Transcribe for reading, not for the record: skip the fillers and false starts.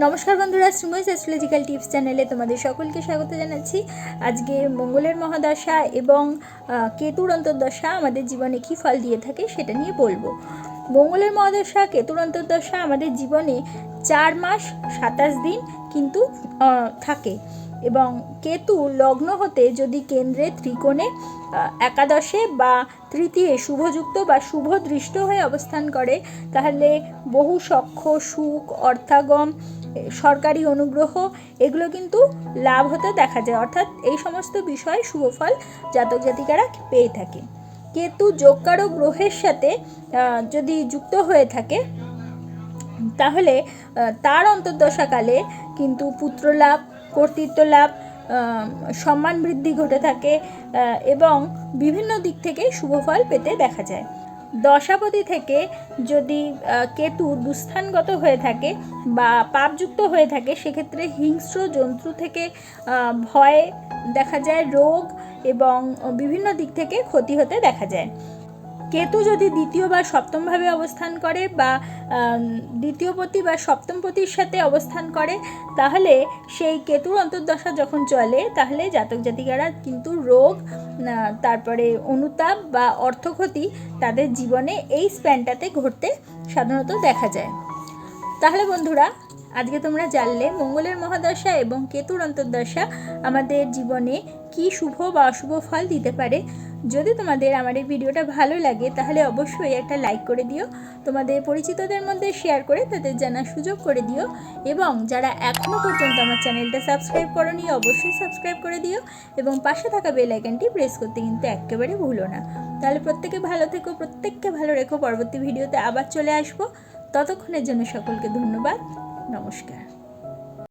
নমস্কার বন্ধুরা, Sreemoyee astrological tips চ্যানেলে তোমাদের সকলকে স্বাগত জানাচ্ছি। আজকে মঙ্গলের মহাদশা এবং কেতুর অন্তর্দশা আমাদের জীবনে কী ফল দিয়ে থাকে সেটা নিয়ে বলবো। মঙ্গলের মহাদশা, কেতুর অন্তর্দশা আমাদের জীবনে 4 মাস 27 দিন কিন্তু থাকে এবং কেতু লগ্ন হতে যদি কেন্দ্রে ত্রিকোণে একাদশে বা তৃতীয় শুভযুক্ত বা শুভ দৃষ্ট হয়ে অবস্থান করে তাহলে বহু সখ্য, সুখ, অর্থাগম, সরকারি অনুগ্রহ এগুলো কিন্তু লাভ হতে দেখা যায়। অর্থাৎ এই সমস্ত বিষয়ে শুভফল জাতক জাতিকারা পেয়ে থাকে। কেতু যোগকারক গ্রহের সাথে যদি যুক্ত হয়ে থাকে তাহলে তার অন্তর্দশাকালে কিন্তু পুত্রলাভ, কর্তৃত্ব লাভ, সম্মান বৃদ্ধি ঘটে থাকে এবং বিভিন্ন দিক থেকে শুভফল পেতে দেখা যায়। দশাপতি থেকে যদি কেতু দুস্থানগত হয়ে থাকে বা পাপযুক্ত হয়ে থাকে সেক্ষেত্রে হিংস্র জন্তু থেকে ভয় দেখা যায়, রোগ এবং বিভিন্ন দিক থেকে ক্ষতি হতে দেখা যায়। কেতু যদি দ্বিতীয় বা সপ্তমভাবে অবস্থান করে বা দ্বিতীয়পতি বা সপ্তমপতির সাথে অবস্থান করে তাহলে সেই কেতুর অন্তর্দশা যখন চলে তাহলে জাতক জাতিকারা কিন্তু রোগ, তারপরে অনুতাপ বা অর্থক্ষতি তাদের জীবনে এই স্প্যানটাতে ঘটতে সাধারণত দেখা যায়। তাহলে বন্ধুরা, আজকে তোমরা জানলে মঙ্গলের মহাদশা এবং কেতুর অন্তর্দশা আমাদের জীবনে কি শুভ বা অশুভ ফল দিতে পারে। যদি তোমাদের আমার এই ভিডিওটা ভালো লাগে তাহলে অবশ্যই একটা লাইক করে দিও, তোমাদের পরিচিতদের মধ্যে শেয়ার করে তাদের জানার সুযোগ করে দিও এবং যারা এখনও পর্যন্ত আমার চ্যানেলটা সাবস্ক্রাইব করোনি অবশ্যই সাবস্ক্রাইব করে দিও এবং পাশে থাকা বেল আইকনটি প্রেস করতে কিন্তু একেবারে ভুলো না। তাহলে প্রত্যেকে ভালো থেকো, প্রত্যেককে ভালো রেখো। পরবর্তী ভিডিওতে আবার চলে আসবো। ততক্ষণের জন্য সকলকে ধন্যবাদ। নমস্কার।